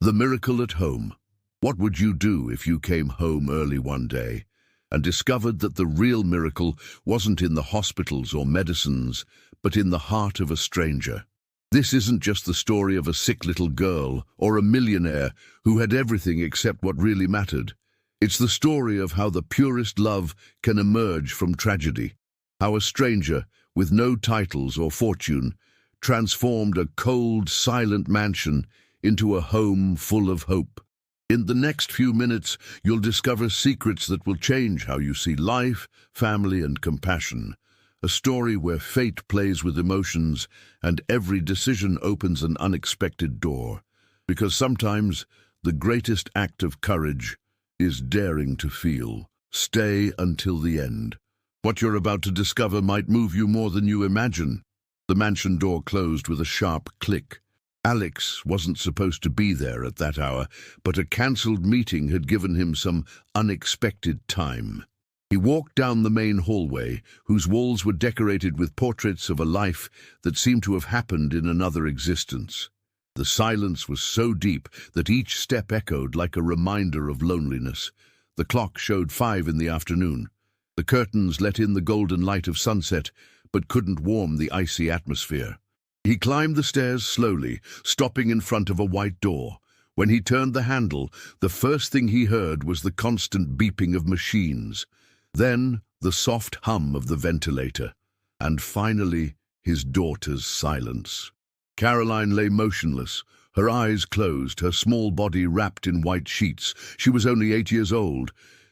The miracle at home. What would you do if you came home early one day and discovered that the real miracle wasn't in the hospitals or medicines, but in the heart of a stranger? This isn't just the story of a sick little girl or a millionaire who had everything except what really mattered. It's the story of how the purest love can emerge from tragedy, how a stranger, with no titles or fortune, transformed a cold, silent mansion into a home full of hope. In the next few minutes, you'll discover secrets that will change how you see life, family, and compassion. A story where fate plays with emotions and every decision opens an unexpected door. Because sometimes the greatest act of courage is daring to feel. Stay until the end. What you're about to discover might move you more than you imagine. The mansion door closed with a sharp click. Alex wasn't supposed to be there at that hour, but a cancelled meeting had given him some unexpected time. He walked down the main hallway, whose walls were decorated with portraits of a life that seemed to have happened in another existence. The silence was so deep that each step echoed like a reminder of loneliness. The clock showed 5 in the afternoon. The curtains let in the golden light of sunset, but couldn't warm the icy atmosphere. He climbed the stairs slowly, stopping in front of a white door. When he turned the handle, the first thing he heard was the constant beeping of machines. Then the soft hum of the ventilator. And finally, his daughter's silence. Caroline lay motionless, her eyes closed, her small body wrapped in white sheets. She was only 8 years old.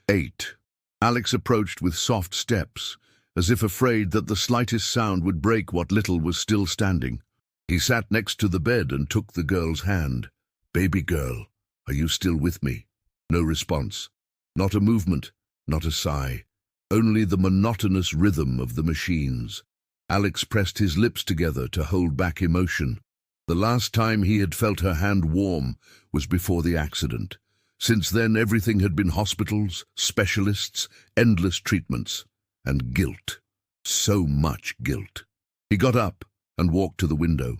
8. Alex approached with soft steps, as if afraid that the slightest sound would break what little was still standing. He sat next to the bed and took the girl's hand. "Baby girl, are you still with me?" No response. Not a movement, not a sigh. Only the monotonous rhythm of the machines. Alex pressed his lips together to hold back emotion. The last time he had felt her hand warm was before the accident. Since then, everything had been hospitals, specialists, endless treatments. And guilt. So much guilt. He got up and walked to the window.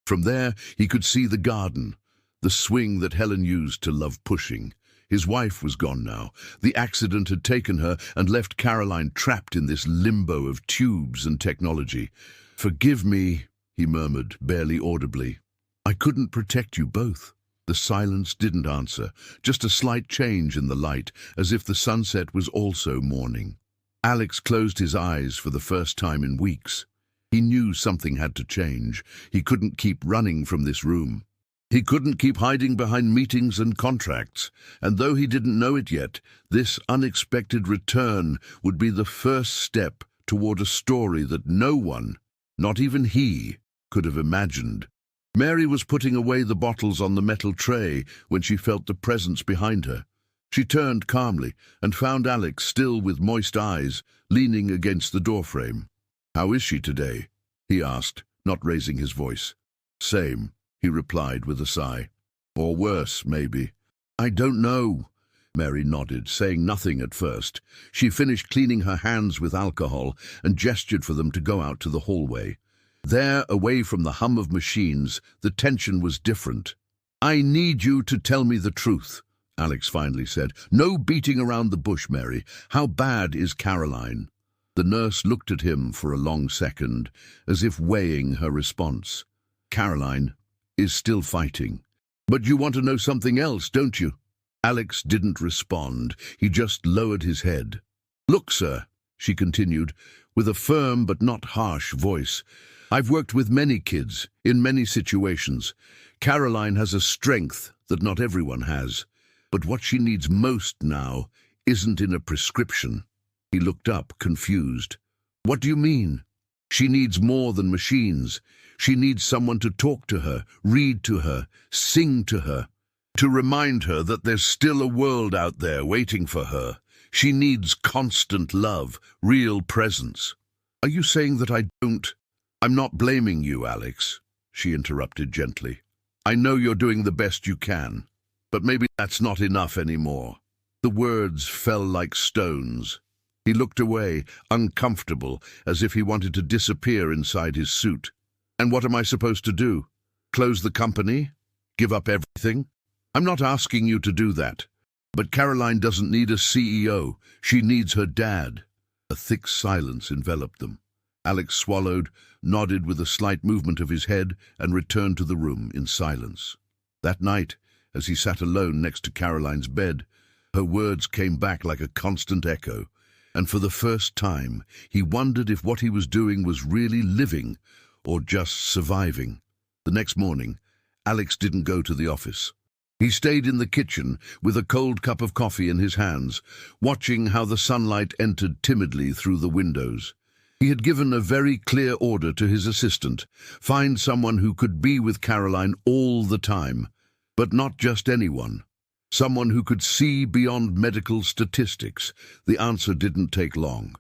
From there, he could see the garden, the swing that Helen used to love pushing. His wife was gone now. The accident had taken her and left Caroline trapped in this limbo of tubes and technology. "Forgive me," he murmured, barely audibly. "I couldn't protect you both." The silence didn't answer, just a slight change in the light, as if the sunset was also morning. Alex closed his eyes for the first time in weeks. He knew something had to change. He couldn't keep running from this room. He couldn't keep hiding behind meetings and contracts. And though he didn't know it yet, this unexpected return would be the first step toward a story that no one, not even he, could have imagined. Mary was putting away the bottles on the metal tray when she felt the presence behind her. She turned calmly and found Alex still with moist eyes, leaning against the doorframe. "How is she today?" he asked, not raising his voice. "Same," he replied with a sigh. "Or worse, maybe." "I don't know." Mary nodded, saying nothing at first. She finished cleaning her hands with alcohol and gestured for them to go out to the hallway. There, away from the hum of machines, the tension was different. "I need you to tell me the truth," Alex finally said. "No beating around the bush, Mary. How bad is Caroline?" The nurse looked at him for a long second, as if weighing her response. "Caroline is still fighting." "But you want to know something else, don't you?" Alex didn't respond. He just lowered his head. "Look, sir," she continued, with a firm but not harsh voice. "I've worked with many kids, in many situations. Caroline has a strength that not everyone has. But what she needs most now isn't in a prescription." He looked up, confused. "What do you mean?" "She needs more than machines. She needs someone to talk to her, read to her, sing to her, to remind her that there's still a world out there waiting for her. She needs constant love, real presence." "Are you saying that I don't—" "I'm not blaming you, Alex," she interrupted gently. "I know you're doing the best you can. But maybe that's not enough anymore." The words fell like stones. He looked away, uncomfortable, as if he wanted to disappear inside his suit. "And what am I supposed to do? Close the company? Give up everything?" I'm not asking you to do that. But Caroline doesn't need a CEO. She needs her dad." A thick silence enveloped them. Alex swallowed, nodded with a slight movement of his head, and returned to the room in silence. That night, as he sat alone next to Caroline's bed, her words came back like a constant echo, and for the first time, he wondered if what he was doing was really living or just surviving. The next morning, Alex didn't go to the office. He stayed in the kitchen with a cold cup of coffee in his hands, watching how the sunlight entered timidly through the windows. He had given a very clear order to his assistant: find someone who could be with Caroline all the time, but not just anyone. Someone who could see beyond medical statistics. The answer didn't take long.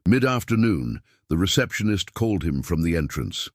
Mid-afternoon, the receptionist called him from the entrance.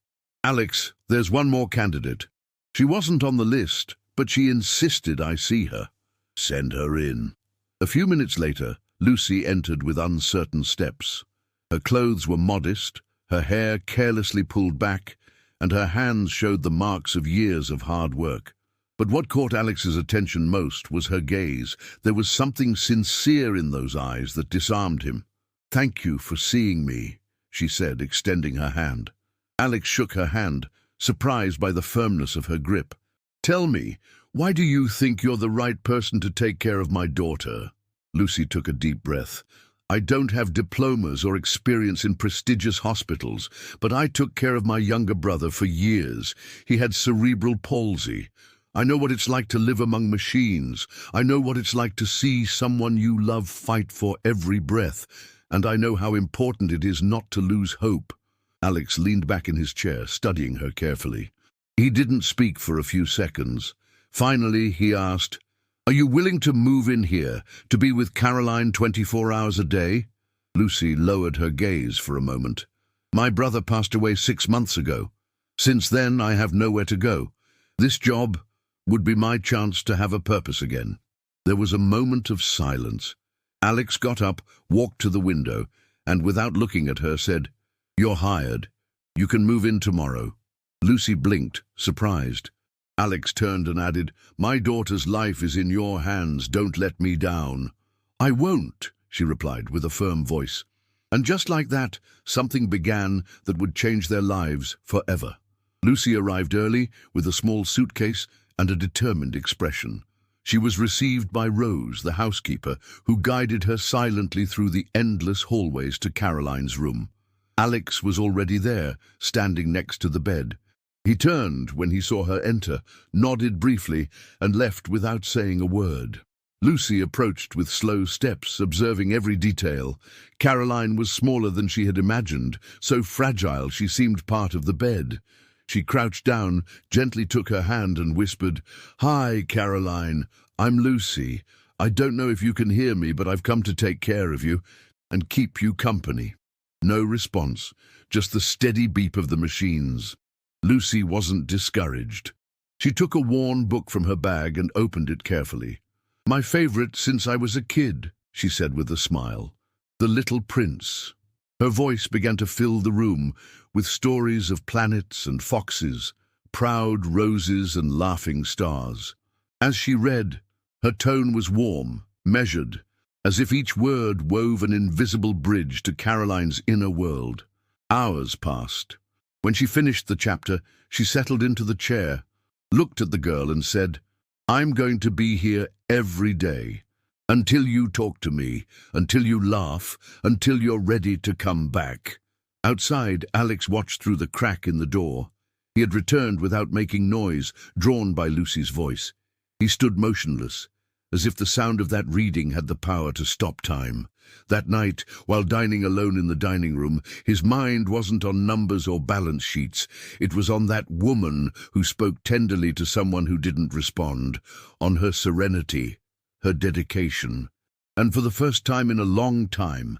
"Alex, there's one more candidate. She wasn't on the list, but she insisted I see her." "Send her in." A few minutes later, Lucy entered with uncertain steps. Her clothes were modest, her hair carelessly pulled back, and her hands showed the marks of years of hard work. But what caught Alex's attention most was her gaze. There was something sincere in those eyes that disarmed him. "Thank you for seeing me," she said, extending her hand. Alex shook her hand, surprised by the firmness of her grip. "Tell me, why do you think you're the right person to take care of my daughter?" Lucy took a deep breath. "I don't have diplomas or experience in prestigious hospitals, but I took care of my younger brother for years. He had cerebral palsy. I know what it's like to live among machines. I know what it's like to see someone you love fight for every breath, and I know how important it is not to lose hope." Alex leaned back in his chair, studying her carefully. He didn't speak for a few seconds. Finally, he asked, "Are you willing to move in here, to be with Caroline 24 hours a day?" Lucy lowered her gaze for a moment. "My brother passed away 6 months ago. Since then, I have nowhere to go. This job would be my chance to have a purpose again." There was a moment of silence. Alex got up, walked to the window, and without looking at her said, "You're hired. You can move in tomorrow." Lucy blinked, surprised. Alex turned and added, "My daughter's life is in your hands. Don't let me down." "I won't," she replied with a firm voice. And just like that, something began that would change their lives forever. Lucy arrived early with a small suitcase and a determined expression. She was received by Rose, the housekeeper, who guided her silently through the endless hallways to Caroline's room. Alex was already there, standing next to the bed. He turned when he saw her enter, nodded briefly, and left without saying a word. Lucy approached with slow steps, observing every detail. Caroline was smaller than she had imagined, so fragile she seemed part of the bed. She crouched down, gently took her hand and whispered, "Hi, Caroline. I'm Lucy. I don't know if you can hear me, but I've come to take care of you and keep you company." No response, just the steady beep of the machines. Lucy wasn't discouraged. She took a worn book from her bag and opened it carefully. "My favorite since I was a kid," she said with a smile. "The Little Prince." Her voice began to fill the room with stories of planets and foxes, proud roses and laughing stars. As she read, her tone was warm, measured, as if each word wove an invisible bridge to Caroline's inner world. Hours passed. When she finished the chapter, she settled into the chair, looked at the girl and said, "I'm going to be here every day. Until you talk to me, until you laugh, until you're ready to come back." Outside, Alex watched through the crack in the door. He had returned without making noise, drawn by Lucy's voice. He stood motionless, as if the sound of that reading had the power to stop time. That night, while dining alone in the dining room, his mind wasn't on numbers or balance sheets. It was on that woman who spoke tenderly to someone who didn't respond, on her serenity, her dedication. And for the first time in a long time,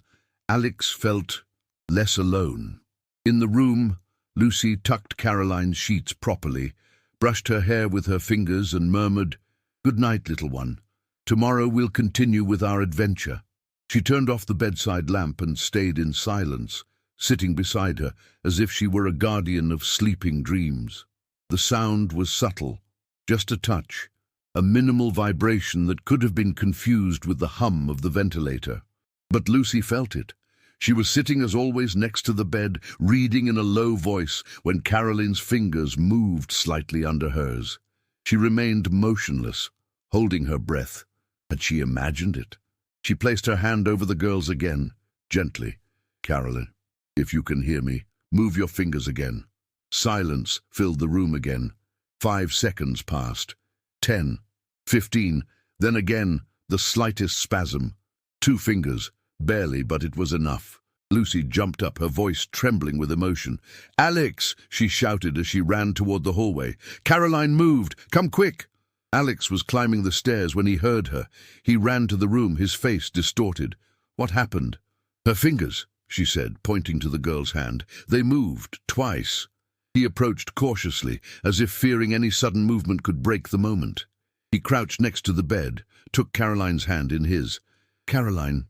Alex felt less alone. In the room, Lucy tucked Caroline's sheets properly, brushed her hair with her fingers and murmured, "Good night, little one. Tomorrow we'll continue with our adventure." She turned off the bedside lamp and stayed in silence, sitting beside her as if she were a guardian of sleeping dreams. The sound was subtle, just a touch, a minimal vibration that could have been confused with the hum of the ventilator. But Lucy felt it. She was sitting as always next to the bed, reading in a low voice when Caroline's fingers moved slightly under hers. She remained motionless, holding her breath. Had she imagined it? She placed her hand over the girl's again, gently. "Caroline, if you can hear me, move your fingers again." Silence filled the room again. 5 seconds passed. 10, 15, then again, the slightest spasm. 2 fingers, barely, but it was enough. Lucy jumped up, her voice trembling with emotion. "Alex!" she shouted as she ran toward the hallway. "Caroline moved! Come quick!" Alex was climbing the stairs when he heard her. He ran to the room, his face distorted. "What happened?" "Her fingers," she said, pointing to the girl's hand. "They moved, twice." He approached cautiously, as if fearing any sudden movement could break the moment. He crouched next to the bed, took Caroline's hand in his. "Caroline,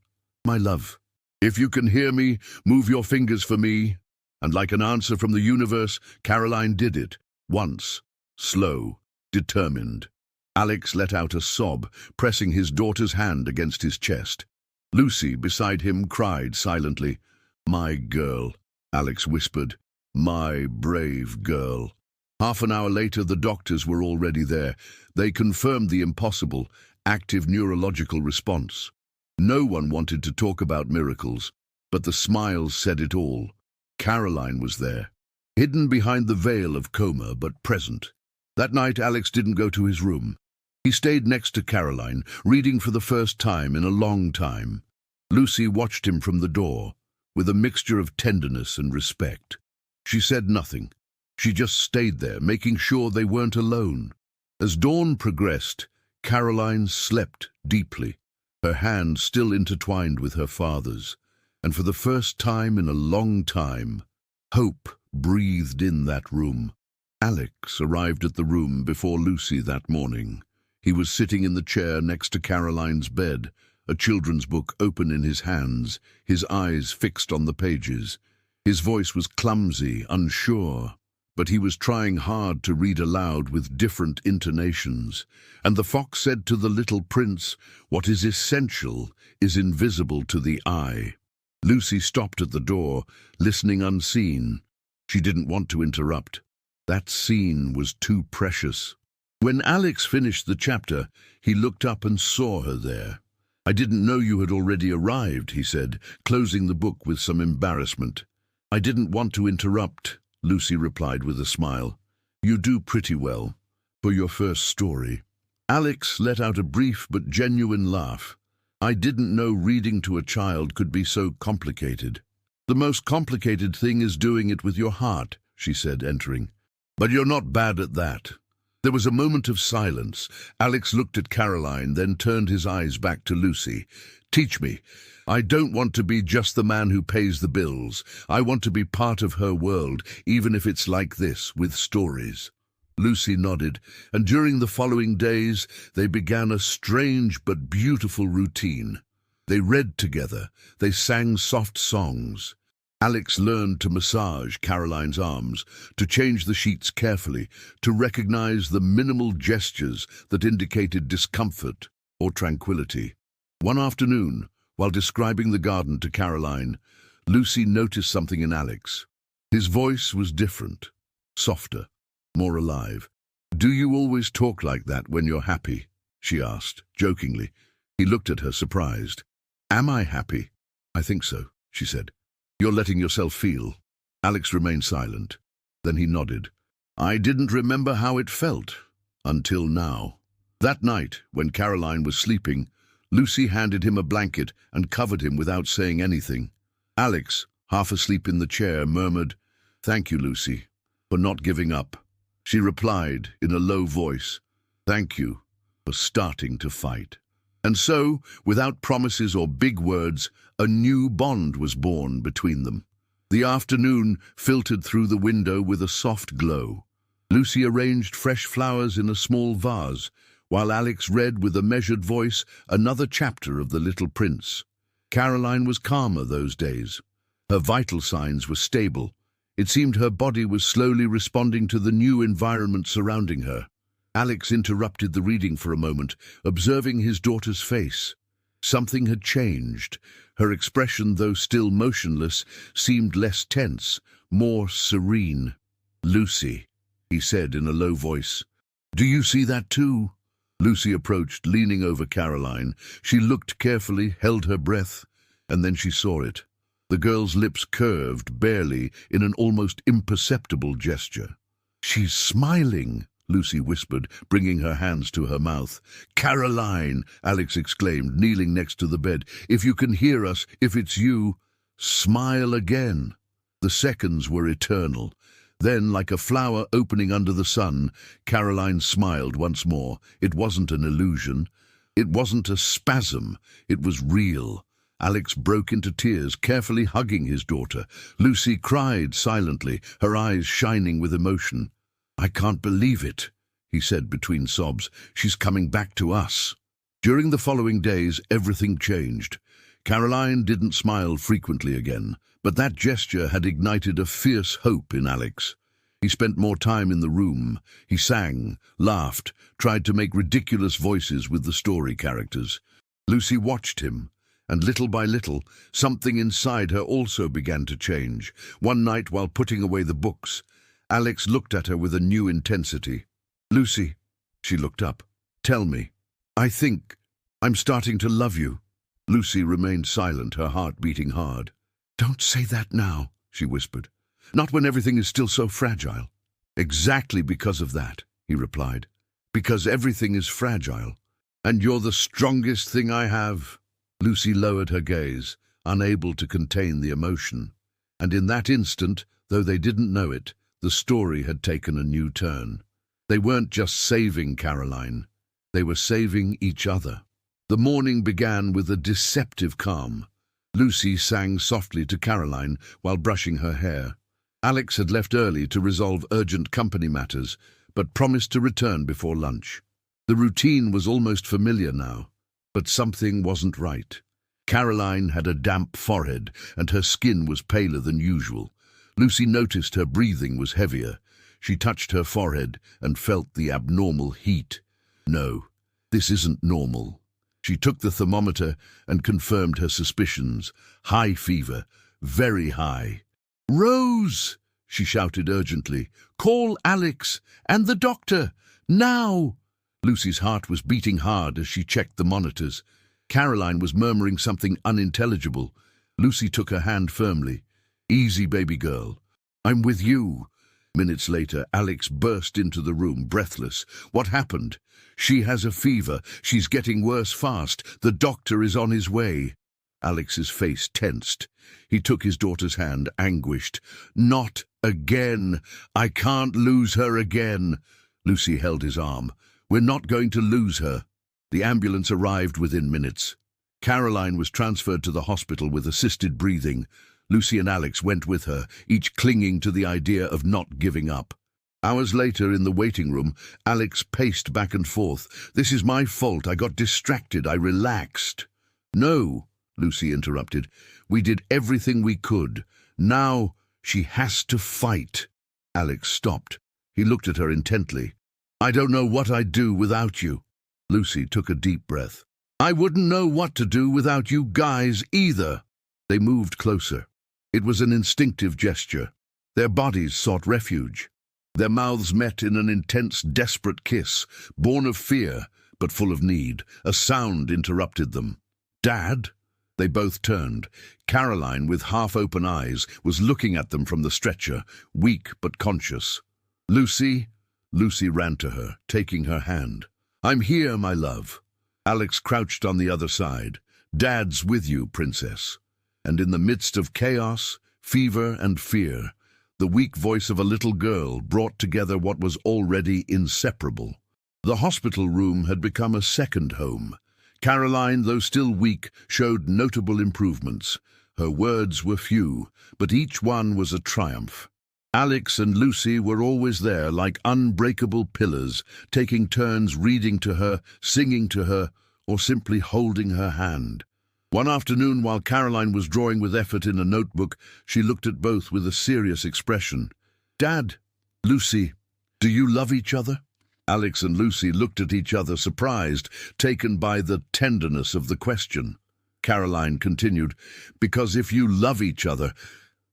my love, if you can hear me, move your fingers for me." And like an answer from the universe, Caroline did it. Once. Slow. Determined. Alex let out a sob, pressing his daughter's hand against his chest. Lucy, beside him, cried silently. "My girl," Alex whispered. "My brave girl." Half an hour later, the doctors were already there. They confirmed the impossible, active neurological response. No one wanted to talk about miracles, but the smiles said it all. Caroline was there, hidden behind the veil of coma, but present. That night, Alex didn't go to his room. He stayed next to Caroline, reading for the first time in a long time. Lucy watched him from the door, with a mixture of tenderness and respect. She said nothing. She just stayed there, making sure they weren't alone. As dawn progressed, Caroline slept deeply, her hand still intertwined with her father's. And for the first time in a long time, hope breathed in that room. Alex arrived at the room before Lucy that morning. He was sitting in the chair next to Caroline's bed, a children's book open in his hands, his eyes fixed on the pages. His voice was clumsy, unsure, but he was trying hard to read aloud with different intonations. And the fox said to the little prince, "What is essential is invisible to the eye." Lucy stopped at the door, listening unseen. She didn't want to interrupt. That scene was too precious. When Alex finished the chapter, he looked up and saw her there. "I didn't know you had already arrived," he said, closing the book with some embarrassment. "I didn't want to interrupt," Lucy replied with a smile. "You do pretty well, for your first story." Alex let out a brief but genuine laugh. "I didn't know reading to a child could be so complicated." "The most complicated thing is doing it with your heart," she said, entering. "But you're not bad at that." There was a moment of silence. Alex looked at Caroline, then turned his eyes back to Lucy. "Teach me. I don't want to be just the man who pays the bills. I want to be part of her world, even if it's like this, with stories." Lucy nodded, and during the following days, they began a strange but beautiful routine. They read together. They sang soft songs. Alex learned to massage Caroline's arms, to change the sheets carefully, to recognize the minimal gestures that indicated discomfort or tranquility. One afternoon, while describing the garden to Caroline, Lucy noticed something in Alex. His voice was different, softer, more alive. "Do you always talk like that when you're happy?" she asked, jokingly. He looked at her, surprised. "Am I happy?" "I think so," she said. "You're letting yourself feel." Alex remained silent. Then he nodded. "I didn't remember how it felt, until now." That night, when Caroline was sleeping, Lucy handed him a blanket and covered him without saying anything. Alex, half asleep in the chair, murmured, "Thank you, Lucy, for not giving up." She replied in a low voice, "Thank you for starting to fight." And so, without promises or big words, a new bond was born between them. The afternoon filtered through the window with a soft glow. Lucy arranged fresh flowers in a small vase, while Alex read with a measured voice another chapter of The Little Prince. Caroline was calmer those days. Her vital signs were stable. It seemed her body was slowly responding to the new environment surrounding her. Alex interrupted the reading for a moment, observing his daughter's face. Something had changed. Her expression, though still motionless, seemed less tense, more serene. "Lucy," he said in a low voice. "Do you see that too?" Lucy approached, leaning over Caroline. She looked carefully, held her breath, and then she saw it. The girl's lips curved, barely, in an almost imperceptible gesture. "She's smiling," Lucy whispered, bringing her hands to her mouth. "Caroline," Alex exclaimed, kneeling next to the bed. "If you can hear us, if it's you, smile again." The seconds were eternal. Then, like a flower opening under the sun, Caroline smiled once more. It wasn't an illusion. It wasn't a spasm. It was real. Alex broke into tears, carefully hugging his daughter. Lucy cried silently, her eyes shining with emotion. "I can't believe it," he said between sobs. "She's coming back to us." During the following days, everything changed. Caroline didn't smile frequently again, but that gesture had ignited a fierce hope in Alex. He spent more time in the room. He sang, laughed, tried to make ridiculous voices with the story characters. Lucy watched him, and little by little, something inside her also began to change. One night, while putting away the books, Alex looked at her with a new intensity. "Lucy," she looked up, "tell me. I think I'm starting to love you." Lucy remained silent, her heart beating hard. "Don't say that now," she whispered. "Not when everything is still so fragile." "Exactly because of that," he replied. "Because everything is fragile. And you're the strongest thing I have." Lucy lowered her gaze, unable to contain the emotion. And in that instant, though they didn't know it, the story had taken a new turn. They weren't just saving Caroline. They were saving each other. The morning began with a deceptive calm. Lucy sang softly to Caroline while brushing her hair. Alex had left early to resolve urgent company matters, but promised to return before lunch. The routine was almost familiar now, but something wasn't right. Caroline had a damp forehead, and her skin was paler than usual. Lucy noticed her breathing was heavier. She touched her forehead and felt the abnormal heat. "No, this isn't normal." She took the thermometer and confirmed her suspicions. High fever, very high. "Rose!" she shouted urgently. "Call Alex and the doctor, now!" Lucy's heart was beating hard as she checked the monitors. Caroline was murmuring something unintelligible. Lucy took her hand firmly. "Easy, baby girl. I'm with you." Minutes later, Alex burst into the room, breathless. "What happened?" "She has a fever. She's getting worse fast. The doctor is on his way." Alex's face tensed. He took his daughter's hand, anguished. "Not again. I can't lose her again." Lucy held his arm. "We're not going to lose her." The ambulance arrived within minutes. Caroline was transferred to the hospital with assisted breathing. Lucy and Alex went with her, each clinging to the idea of not giving up. Hours later, in the waiting room, Alex paced back and forth. "This is my fault. I got distracted. I relaxed." "No," Lucy interrupted. "We did everything we could. Now she has to fight." Alex stopped. He looked at her intently. "I don't know what I'd do without you." Lucy took a deep breath. "I wouldn't know what to do without you guys either." They moved closer. It was an instinctive gesture. Their bodies sought refuge. Their mouths met in an intense, desperate kiss, born of fear, but full of need. A sound interrupted them. "Dad?" They both turned. Caroline, with half-open eyes, was looking at them from the stretcher, weak but conscious. "Lucy?" Lucy ran to her, taking her hand. "I'm here, my love." Alex crouched on the other side. "Dad's with you, princess." And in the midst of chaos, fever and fear, the weak voice of a little girl brought together what was already inseparable. The hospital room had become a second home. Caroline, though still weak, showed notable improvements. Her words were few, but each one was a triumph. Alex and Lucy were always there like unbreakable pillars, taking turns reading to her, singing to her, or simply holding her hand. One afternoon, while Caroline was drawing with effort in a notebook, she looked at both with a serious expression. "Dad, Lucy, do you love each other?" Alex and Lucy looked at each other surprised, taken by the tenderness of the question. Caroline continued, "Because if you love each other,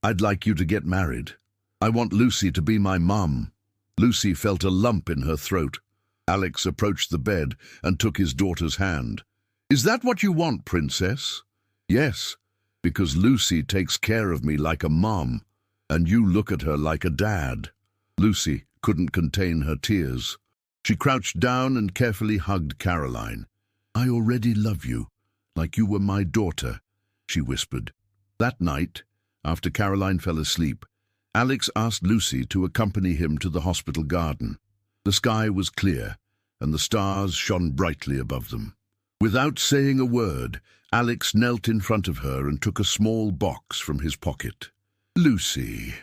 I'd like you to get married. I want Lucy to be my mum." Lucy felt a lump in her throat. Alex approached the bed and took his daughter's hand. "Is that what you want, princess?" "Yes, because Lucy takes care of me like a mom, and you look at her like a dad." Lucy couldn't contain her tears. She crouched down and carefully hugged Caroline. "I already love you, like you were my daughter," she whispered. That night, after Caroline fell asleep, Alex asked Lucy to accompany him to the hospital garden. The sky was clear, and the stars shone brightly above them. Without saying a word, Alex knelt in front of her and took a small box from his pocket. "Lucy,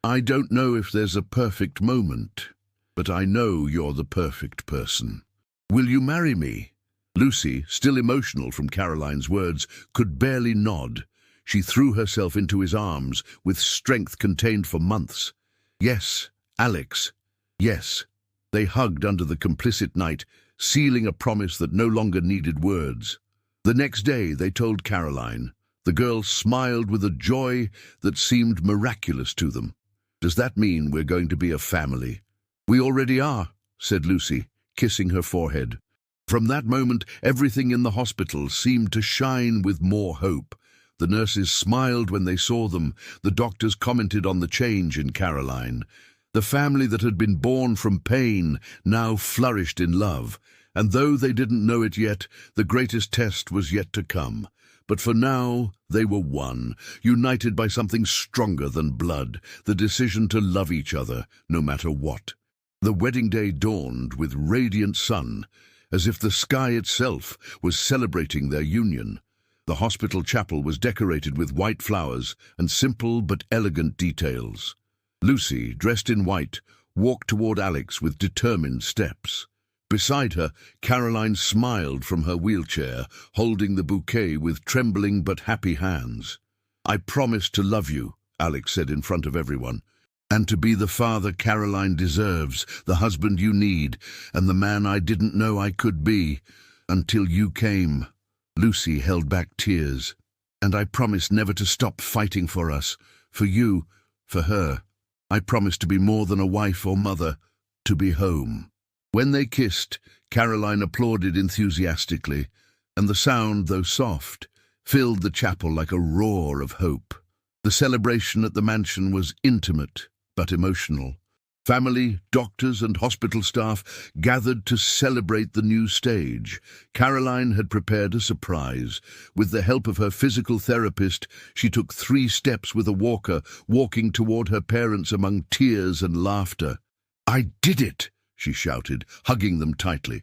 I don't know if there's a perfect moment, but I know you're the perfect person. Will you marry me?" Lucy, still emotional from Caroline's words, could barely nod. She threw herself into his arms with strength contained for months. "Yes, Alex, yes." They hugged under the complicit night, sealing a promise that no longer needed words. The next day they told Caroline. The girl smiled with a joy that seemed miraculous to them. "Does that mean we're going to be a family?" "We already are," said Lucy, kissing her forehead. From that moment, everything in the hospital seemed to shine with more hope. The nurses smiled when they saw them. The doctors commented on the change in Caroline. The family that had been born from pain now flourished in love, and though they didn't know it yet, the greatest test was yet to come. But for now, they were one, united by something stronger than blood, the decision to love each other, no matter what. The wedding day dawned with radiant sun, as if the sky itself was celebrating their union. The hospital chapel was decorated with white flowers and simple but elegant details. Lucy, dressed in white, walked toward Alex with determined steps. Beside her, Caroline smiled from her wheelchair, holding the bouquet with trembling but happy hands. "I promise to love you," Alex said in front of everyone, "and to be the father Caroline deserves, the husband you need, and the man I didn't know I could be, until you came." Lucy held back tears. "And I promise never to stop fighting for us, for you, for her. I promise to be more than a wife or mother, to be home." When they kissed, Caroline applauded enthusiastically, and the sound, though soft, filled the chapel like a roar of hope. The celebration at the mansion was intimate but emotional. Family, doctors, and hospital staff gathered to celebrate the new stage. Caroline had prepared a surprise. With the help of her physical therapist, she took 3 steps with a walker, walking toward her parents among tears and laughter. "I did it!" she shouted, hugging them tightly.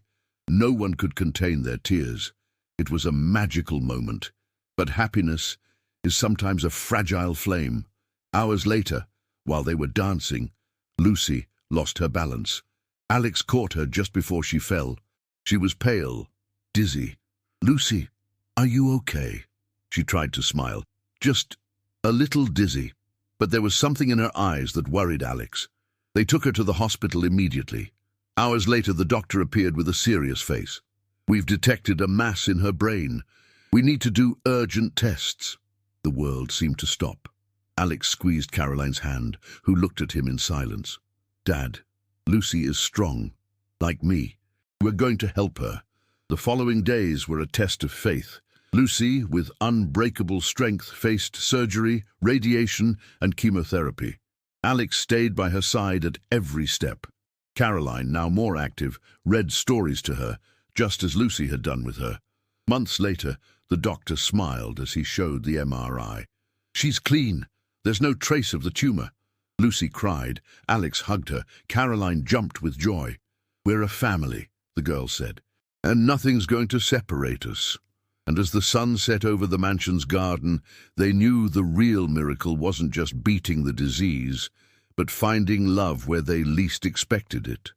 No one could contain their tears. It was a magical moment. But happiness is sometimes a fragile flame. Hours later, while they were dancing, Lucy lost her balance. Alex caught her just before she fell. She was pale, dizzy. "Lucy, are you okay?" She tried to smile. "Just a little dizzy." But there was something in her eyes that worried Alex. They took her to the hospital immediately. Hours later, the doctor appeared with a serious face. "We've detected a mass in her brain. We need to do urgent tests." The world seemed to stop. Alex squeezed Caroline's hand, who looked at him in silence. "Dad, Lucy is strong, like me. We're going to help her." The following days were a test of faith. Lucy, with unbreakable strength, faced surgery, radiation, and chemotherapy. Alex stayed by her side at every step. Caroline, now more active, read stories to her, just as Lucy had done with her. Months later, the doctor smiled as he showed the MRI. "She's clean. There's no trace of the tumor." Lucy cried. Alex hugged her. Caroline jumped with joy. "We're a family," the girl said, "and nothing's going to separate us." And as the sun set over the mansion's garden, they knew the real miracle wasn't just beating the disease, but finding love where they least expected it.